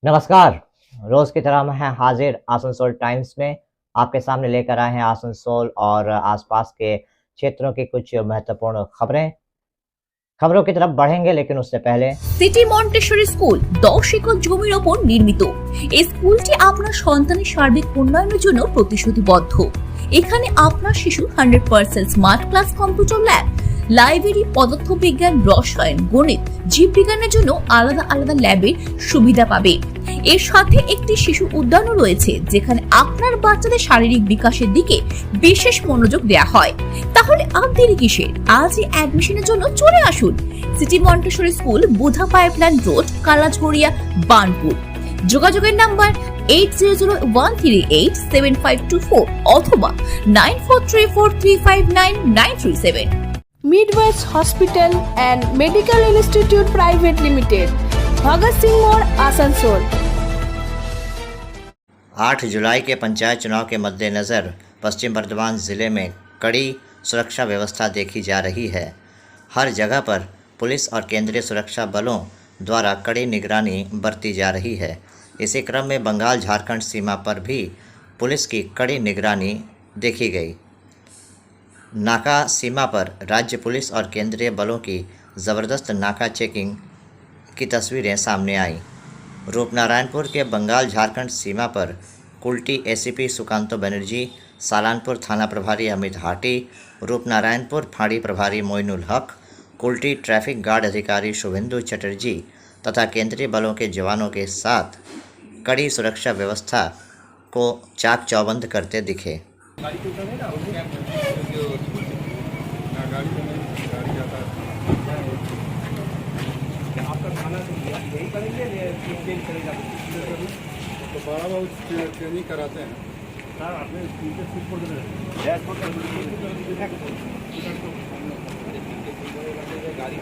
नमस्कार। रोज की तरह हम हैं हाजिर आसनसोल टाइम्स में। आपके सामने लेकर आए हैं आसनसोल और आसपास के क्षेत्रों की कुछ महत्वपूर्ण खबरें। खबरों की तरफ बढ़ेंगे, लेकिन उससे पहले সিটি মন্টেশ্বরী স্কুল 10 একর জমির ওপর নির্মিত। এই স্কুলটি আপনার সন্তানের সার্বিক উন্নয়নের জন্য প্রতিশ্রুতিবদ্ধ। এখানে আপনার শিশু 100% smart class, computer lab, library, পদার্থবিজ্ঞান, রসায়ন, গণিত, জীববিজ্ঞানের জন্য আলাদা আলাদা ল্যাবের সুবিধা পাবে। এর সাথে একটি শিশু উদ্যানও রয়েছে, যেখানে আপনার বাচ্চাদের শারীরিক বিকাশের দিকে বিশেষ মনোযোগ দেওয়া হয়। তাহলে আর দেরি কিসের? আজই অ্যাডমিশনের জন্য চলে আসুন সিটি মন্টেশ্বরী স্কুল, বুধা পাইপলাইন রোড, কালাঝড়িয়া, বার্নপুর। যোগাযোগের নাম্বার 8001387524 অথবা 9434359937। Midwest Hospital and Medical Institute Private Limited, Bhagat Singh मोड़, आसनसोल। 8 जुलाई के पंचायत चुनाव के मद्देनज़र पश्चिम बर्धमान ज़िले में कड़ी सुरक्षा व्यवस्था देखी जा रही है। हर जगह पर पुलिस और केंद्रीय सुरक्षा बलों द्वारा कड़ी निगरानी बरती जा रही है। इसी क्रम में बंगाल झारखंड सीमा पर भी पुलिस की कड़ी निगरानी देखी गई। नाका सीमा पर राज्य पुलिस और केंद्रीय बलों की ज़बरदस्त नाका चेकिंग की तस्वीरें सामने आईं। रूपनारायणपुर के बंगाल झारखंड सीमा पर कुल्टी एसीपी सुकांतो बनर्जी, सालानपुर थाना प्रभारी अमित हाटी, रूपनारायणपुर फाड़ी प्रभारी मोइनुल हक, कुल्टी ट्रैफिक गार्ड अधिकारी शुभेंदु चटर्जी तथा केंद्रीय बलों के जवानों के साथ कड़ी सुरक्षा व्यवस्था को चाक चौबंद करते दिखे। तो बड़ा बहुत ट्रेनिंग कराते हैं सर। आपने स्कूल के सीट पर गाड़ी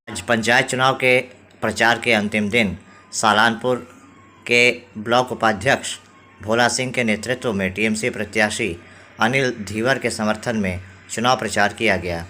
आज पंचायत चुनाव के प्रचार के अंतिम दिन सालानपुर के ब्लॉक उपाध्यक्ष भोला सिंह के नेतृत्व में टीएमसी प्रत्याशी अनिल धीवर के समर्थन में चुनाव प्रचार किया गया।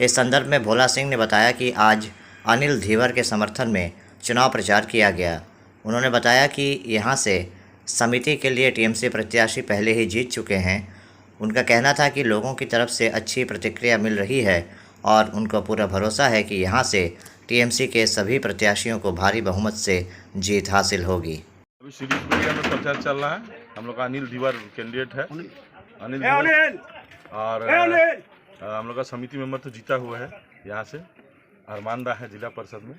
इस संदर्भ में भोला सिंह ने बताया कि आज अनिल धीवर के समर्थन में चुनाव प्रचार किया गया। उन्होंने बताया कि यहाँ से समिति के लिए टीएमसी प्रत्याशी पहले ही जीत चुके हैं। उनका कहना था कि लोगों की तरफ से अच्छी प्रतिक्रिया मिल रही है और उनको पूरा भरोसा है कि यहाँ से टीएमसी के सभी प्रत्याशियों को भारी बहुमत से जीत हासिल होगी। अभी सीरीज मीडिया में प्रचार चल रहा है। हम लोग का अनिल धीवर कैंडिडेट है। अनिल धीवर और हम लोग का समिति मेंबर तो जीता हुआ है। यहाँ से अरमान रहा है जिला परिषद में।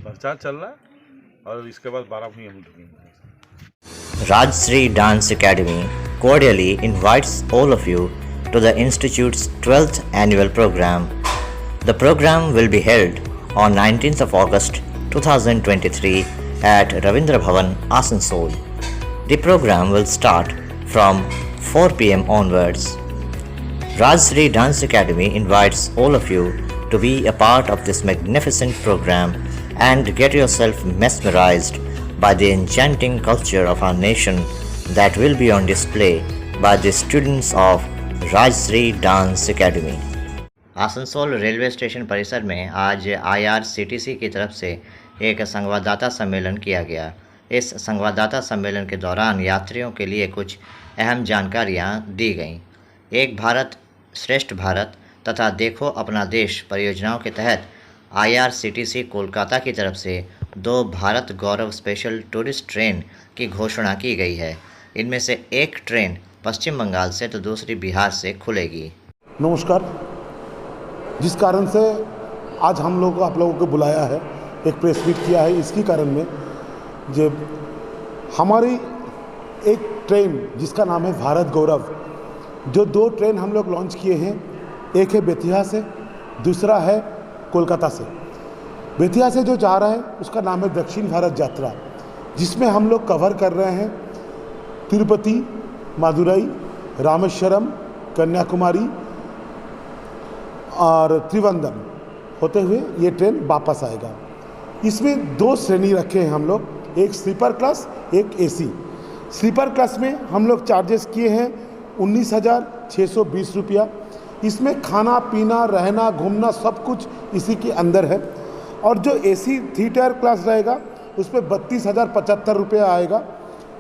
प्रचार चल रहा है और इसके बाद 12 भी हम जीतेंगे। Rajshri Dance Academy cordially invites all of you to the Institute's 12th annual program. The program will be held on 19th of August 2023 at Ravindra Bhavan, Asansol. The program will start from 4 p.m. onwards. Rajshri Dance Academy invites all of you to be a part of this magnificent program and get yourself mesmerized by the enchanting culture of our nation that will be on display by the students of Rajshri Dance Academy. Asansol railway station परिसर में आज IRCTC की तरफ से एक संवाददाता सम्मेलन किया गया। इस संवाददाता सम्मेलन के दौरान यात्रियों के लिए कुछ अहम जानकारियां दी गईं। एक भारत श्रेष्ठ भारत तथा देखो अपना देश परियोजनाओं के तहत IRCTC कोलकाता की तरफ से 2 भारत गौरव स्पेशल टूरिस्ट ट्रेन की घोषणा की गई है। इनमें से एक ट्रेन पश्चिम बंगाल से तो दूसरी बिहार से खुलेगी। नमस्कार। जिस कारण से आज हम लोग को आप लोगों को बुलाया है, एक प्रेस मीट किया है, इसकी कारण में जब हमारी एक ट्रेन जिसका नाम है भारत गौरव, जो 2 ट्रेन हम लोग लॉन्च किए हैं, एक है बेतिया से, दूसरा है कोलकाता से। बेतिया से जो जा रहा है उसका नाम है दक्षिण भारत यात्रा, जिसमें हम लोग कवर कर रहे हैं तिरुपति, मदुरई, रामेश्वरम, कन्याकुमारी और त्रिवेंद्रम होते हुए ये ट्रेन वापस आएगा। इसमें 2 श्रेणी रखे हैं हम लोग, एक स्लीपर क्लास, एक AC। स्लीपर क्लास में हम लोग चार्जेस किए हैं 19,620 रुपया। इसमें खाना पीना रहना घूमना सब कुछ इसी के अंदर है। और जो AC 3 टायर क्लास रहेगा उस पर 32,075 रुपया आएगा।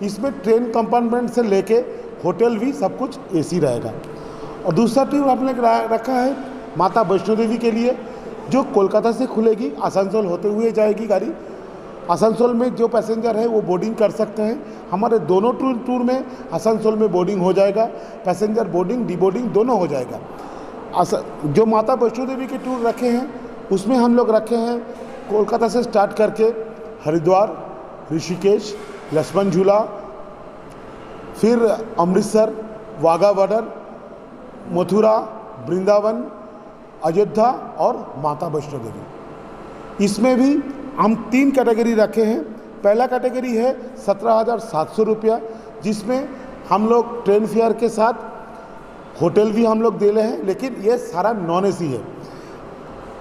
इसमें ट्रेन कंपार्टमेंट से लेके होटल भी सब कुछ AC रहेगा। और दूसरा ट्रिप हमने रखा है माता वैष्णो देवी के लिए, जो कोलकाता से खुलेगी, आसनसोल होते हुए जाएगी गाड़ी। आसनसोल में जो पैसेंजर है वो बोर्डिंग कर सकते हैं। हमारे दोनों टूर में आसनसोल में बोर्डिंग हो जाएगा, पैसेंजर बोर्डिंग डीबोर्डिंग दोनों हो जाएगा। जो माता वैष्णो देवी के टूर रखे हैं उसमें हम लोग रखे हैं कोलकाता से स्टार्ट करके हरिद्वार, ऋषिकेश, लक्ष्मण झूला, फिर अमृतसर, वाघा बॉर्डर, मथुरा, वृंदावन, अयोध्या और माता वैष्णो देवी। इसमें भी हम 3 कैटेगरी रखे हैं। पहला कैटेगरी है 17,700 रुपया, जिसमें हम लोग ट्रेन फेयर के साथ होटल भी हम लोग दे रहे हैं, लेकिन ये सारा नॉन AC है।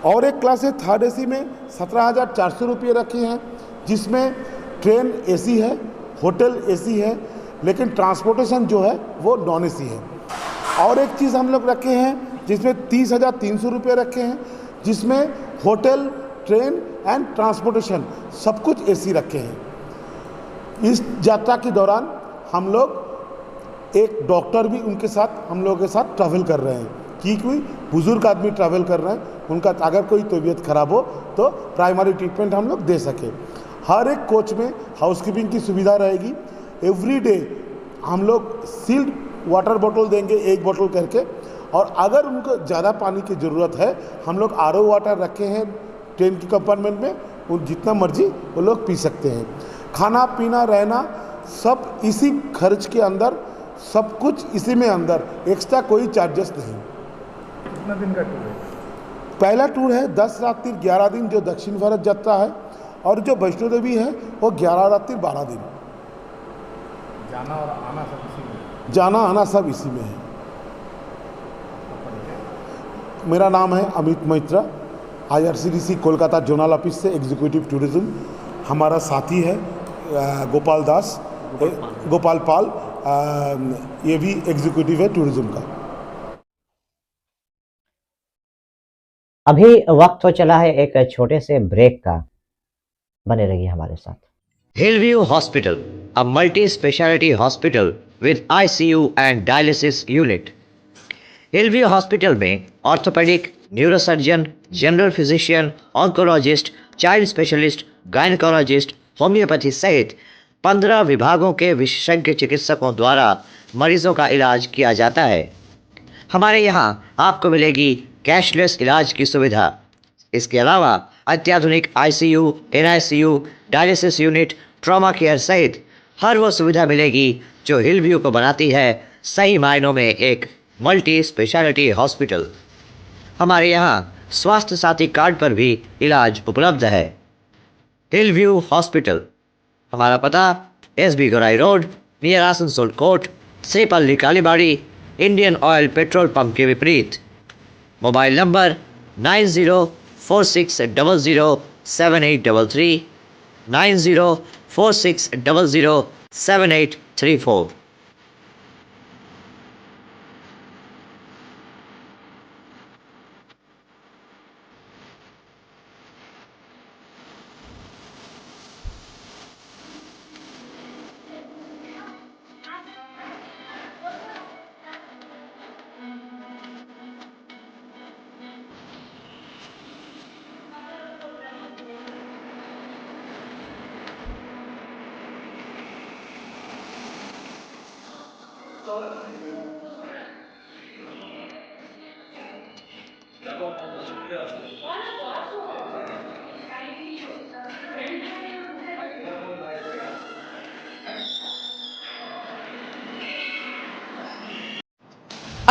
और एक क्लास है थर्ड AC में 17,400 रुपये रखे हैं, जिसमें ट्रेन AC है, होटल AC है, लेकिन ट्रांसपोर्टेशन जो है वो नॉन AC है। और एक चीज़ हम लोग रखे हैं जिसमें 30,300 रुपये रखे हैं, जिसमें होटल, ट्रेन एंड ट्रांसपोर्टेशन सब कुछ AC रखे हैं। इस यात्रा के दौरान हम लोग एक डॉक्टर भी उनके साथ हम लोगों के साथ ट्रैवल कर रहे हैं, कि कोई बुज़ुर्ग आदमी ट्रैवल कर रहे हैं, उनका अगर कोई तबीयत खराब हो तो प्राइमरी ट्रीटमेंट हम लोग दे सके। हर एक कोच में हाउसकीपिंग की सुविधा रहेगी। एवरीडे हम लोग सील्ड वाटर बॉटल देंगे, 1 बॉटल करके। और अगर उनको ज़्यादा पानी की ज़रूरत है, हम लोग RO वाटर रखे हैं ट्रेन की कंपार्टमेंट में, वो जितना मर्जी वो लोग पी सकते हैं। खाना पीना रहना सब इसी खर्च के अंदर, सब कुछ इसी में अंदर, एक्स्ट्रा कोई चार्जेस नहीं। कितना दिन का टूर है? पहला टूर है 10 रात्रि 11 दिन जो दक्षिण भारत यात्रा है, और जो वैष्णो देवी है वो 11 रात्रि 12 दिन। जाना और आना सब इसी में? जाना आना सब इसी में है। मेरा नाम है Amit Maitra, IRCTC Kolkata zonal office से एग्जीक्यूटिव टूरिज्म। हमारा साथी है गोपाल पाल, ये भी एग्जीक्यूटिव है टूरिज्म का। अभी वक्त हो चला है एक छोटे से ब्रेक का, बने रहिए हमारे साथ। Hillview hospital, a multi-specialty hospital with ICU and dialysis unit। Hillview hospital में orthopaedic, neurosurgeon, general physician, oncologist, child specialist, gynaecologist, homeopathy सहित 15 विभागों के विशेषज्ञ चिकित्सकों द्वारा मरीजों का इलाज किया जाता है। हमारे यहाँ आपको मिलेगी कैशलेस इलाज की सुविधा। इसके अलावा अत्याधुनिक ICU, NICU, dialysis unit, trauma care सहित हर वो सुविधा मिलेगी जो हिलव्यू को बनाती है सही मायनों में एक मल्टी स्पेशलिटी हॉस्पिटल। हमारे यहाँ स्वास्थ्य साथी कार्ड पर भी इलाज उपलब्ध है। हिलव्यू हॉस्पिटल, हमारा पता SB Gorai road, near Asansol court, Shripalli Kalibari, Indian oil petrol pump के विपरीत। Mobile number 9046007833, 9046007834।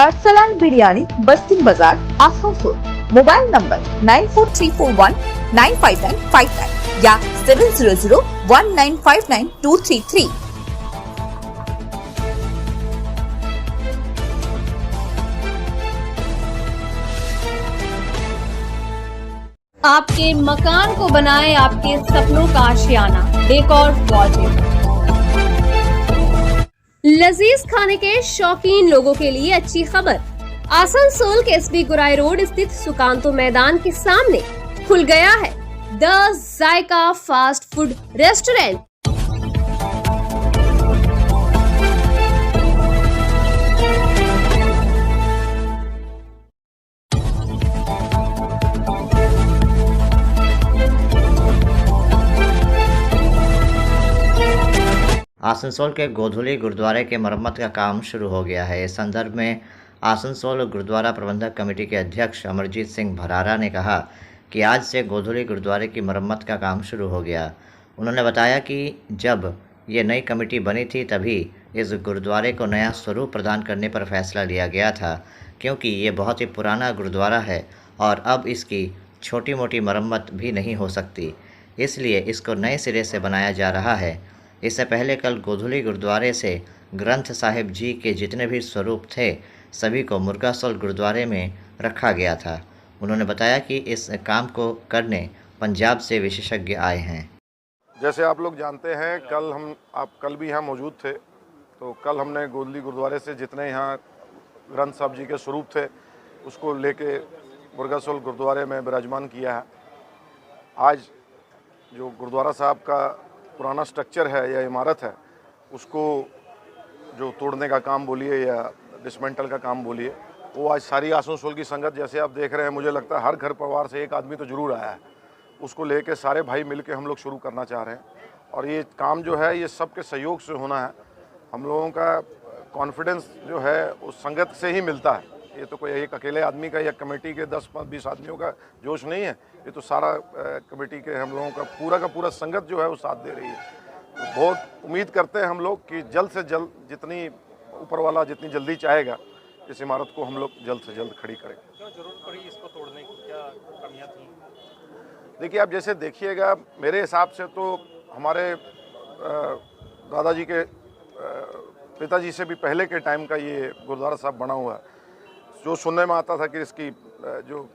আরসালান বিরিয়ানি বস্তিন বাজার আসানসোল মোবাইল नंबर 9434195959 या 7001959233। आपके मकान को बनाए आपके सपनों का आशियाना डेकोर वॉलपेपर। लजीज खाने के शौकीन लोगों के लिए अच्छी खबर। आसनसोल के एसबी गुराई रोड स्थित सुकांतो मैदान के सामने खुल गया है the Zaika fast food restaurant. Asansol के गोधुली गुरुद्वारे के मरम्मत का काम शुरू हो गया है। इस संदर्भ में आसनसोल गुरुद्वारा प्रबंधक कमेटी के अध्यक्ष अमरजीत सिंह भरारा ने कहा कि आज से गोधुली गुरुद्वारे की मरम्मत का काम शुरू हो गया। उन्होंने बताया कि जब ये नई कमेटी बनी थी तभी इस गुरुद्वारे को नया स्वरूप प्रदान करने पर फैसला लिया गया था, क्योंकि ये बहुत ही पुराना गुरुद्वारा है और अब इसकी छोटी मोटी मरम्मत भी नहीं हो सकती, इसलिए इसको नए सिरे से बनाया जा रहा है। इससे पहले कल गोधुली गुरुद्वारे से ग्रंथ साहिब जी के जितने भी स्वरूप थे सभी को मुर्गासोल गुरुद्वारे में रखा गया था। उन्होंने बताया कि इस काम को करने पंजाब से विशेषज्ञ आए हैं। जैसे आप लोग जानते हैं आप कल भी यहाँ मौजूद थे, तो कल हमने गोधुली गुरुद्वारे से जितने यहाँ ग्रंथ साहिब जी के स्वरूप थे उसको लेके मुर्गासोल गुरुद्वारे में विराजमान किया है। आज जो गुरुद्वारा साहब का पुराना स्ट्रक्चर है या इमारत है उसको जो तोड़ने का काम बोलिए या डिसमेंटल का काम बोलिए, वो आज सारी आसनसोल की संगत, जैसे आप देख रहे हैं, मुझे लगता है हर घर परिवार से एक आदमी तो ज़रूर आया है, उसको लेके सारे भाई मिलके हम लोग शुरू करना चाह रहे हैं। और ये काम जो है ये सबके सहयोग से होना है। हम लोगों का कॉन्फिडेंस जो है उस संगत से ही मिलता है। ये तो कोई एक अकेले आदमी का या कमेटी के 10-20 आदमियों का जोश नहीं है, ये तो सारा कमेटी के हम लोगों का पूरा संगत जो है वो साथ दे रही है। तो बहुत उम्मीद करते हैं हम लोग कि जल्द से जल्द, जितनी ऊपर वाला जितनी जल्दी चाहेगा, इस इमारत को हम लोग जल्द से जल्द खड़ी करेंगे। क्यों जरूरत पड़ी इसको तोड़ने की, क्या कमियां थी? देखिए, आप जैसे देखिएगा, मेरे हिसाब से तो हमारे दादाजी के पिताजी से भी पहले के टाइम का ये गुरुद्वारा साहब बना हुआ है। जो सुनने में आता था कि इसकी जो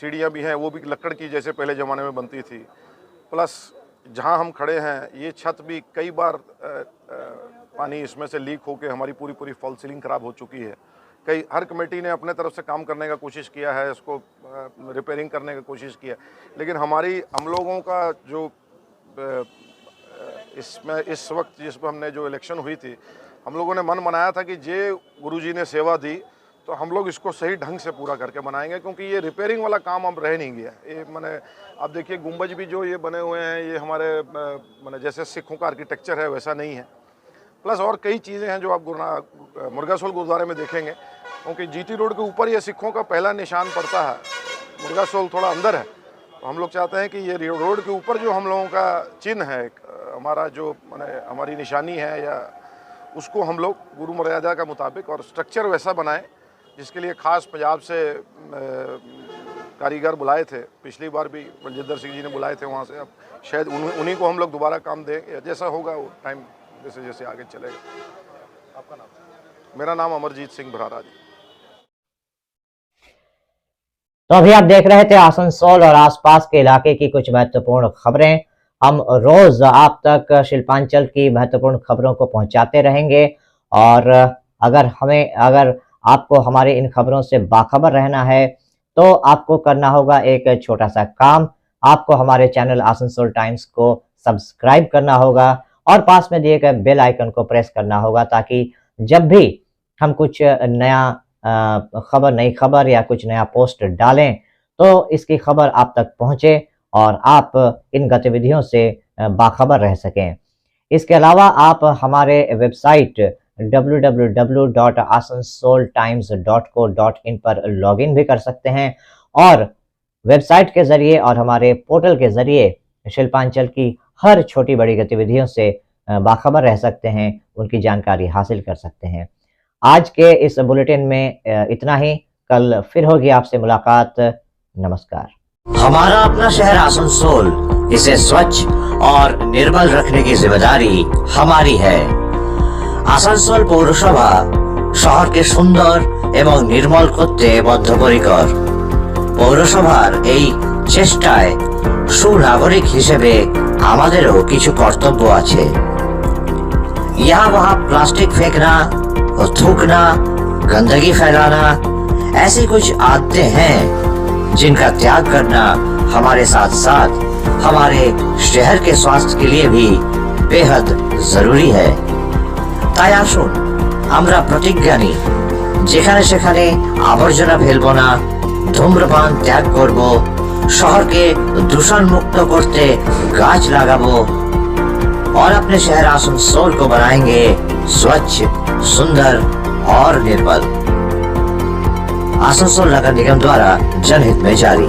सीढ़ियाँ भी हैं वो भी लकड़ की जैसे पहले ज़माने में बनती थी। प्लस जहाँ हम खड़े हैं ये छत भी कई बार पानी इसमें से लीक होकर हमारी पूरी फॉल सीलिंग ख़राब हो चुकी है। हर कमेटी ने अपने तरफ से काम करने का कोशिश किया है, इसको रिपेयरिंग करने का कोशिश किया, लेकिन हम लोगों का जो इसमें इस वक्त जिसमें हमने जो इलेक्शन हुई थी, हम लोगों ने मन बनाया था कि जे गुरुजी ने सेवा दी तो हम लोग इसको सही ढंग से पूरा करके बनाएंगे, क्योंकि ये रिपेयरिंग वाला काम अब रह नहीं गया। ये मैंने आप देखिए, गुंबज भी जो ये बने हुए हैं ये हमारे मैंने जैसे सिखों का आर्किटेक्चर है वैसा नहीं है। प्लस और कई चीज़ें हैं जो आप मुर्गासोल गुरुद्वारे में देखेंगे, क्योंकि जीटी रोड के ऊपर ये सिखों का पहला निशान पड़ता है। मुर्गासोल थोड़ा अंदर है, तो हम लोग चाहते हैं कि ये रोड के ऊपर जो हम लोगों का चिन्ह है, हमारा जो हमारी निशानी है, या उसको हम लोग गुरु मर्यादा के मुताबिक और स्ट्रक्चर वैसा बनाएं, जिसके लिए खास पंजाब से कारीगर बुलाए थे। पिछली बार भी बलजिंदर सिंह जी ने बुलाए थे वहाँ से। अब शायद उन्हीं को हम लोग दोबारा काम दें, या जैसा होगा वो टाइम जैसे जैसे आगे चलेगा। आपका नाम? मेरा नाम अमरजीत सिंह भरारा जी। तो अभी आप देख रहे थे आसनसोल और आसपास के इलाके की कुछ महत्वपूर्ण खबरें। हम रोज आप तक शिल्पांचल की महत्वपूर्ण खबरों को पहुंचाते रहेंगे, और अगर आपको हमारे इन खबरों से बाखबर रहना है तो आपको करना होगा एक छोटा सा काम। आपको हमारे चैनल आसनसोल टाइम्स को सब्सक्राइब करना होगा और पास में दिए गए बेल आइकन को प्रेस करना होगा, ताकि जब भी हम कुछ नई खबर या कुछ नया पोस्ट डालें तो इसकी खबर आप तक पहुंचे और आप इन गतिविधियों से बाखबर रह सकें। इसके अलावा आप हमारे वेबसाइट www.asansolatimes.co.in पर लॉगिन भी कर सकते हैं और वेबसाइट के जरिए और हमारे पोर्टल के जरिए शिल्पांचल की हर छोटी बड़ी गतिविधियों से बाखबर रह सकते हैं, उनकी जानकारी हासिल कर सकते हैं। आज के इस बुलेटिन में इतना ही। कल फिर होगी आपसे मुलाकात। नमस्कार। हमारा अपना शहर आसनसोल, इसे स्वच्छ और निर्मल रखने की जिम्मेदारी हमारी है। आसनसोल पौरसभा শহরকে সুন্দর এবং নির্মল করতে বদ্ধপরিকর। পৌরসভার এই চেষ্টায় সুনাগরিক হিসেবে আমাদেরও কিছু কর্তব্য আছে। यहाँ वहाँ प्लास्टिक फेंकना और थूकना, गंदगी फैलाना, ऐसी कुछ आदतें हैं जिनका त्याग करना हमारे साथ साथ हमारे शहर के स्वास्थ्य के लिए भी बेहद जरूरी है। তাই আসুন আমরা প্রতিজ্ঞা নিই, যেখানে সেখানে আবর্জনা ফেলবো না, ধূম্রপান ত্যাগ করব, শহরকে দূষণ মুক্ত করতে গাছ লাগাবো और अपने शहर आसनसोल को बनाएंगे स्वच्छ, सुंदर और निर्मल। आसनसोल नगर निगम द्वारा जनहित में जारी।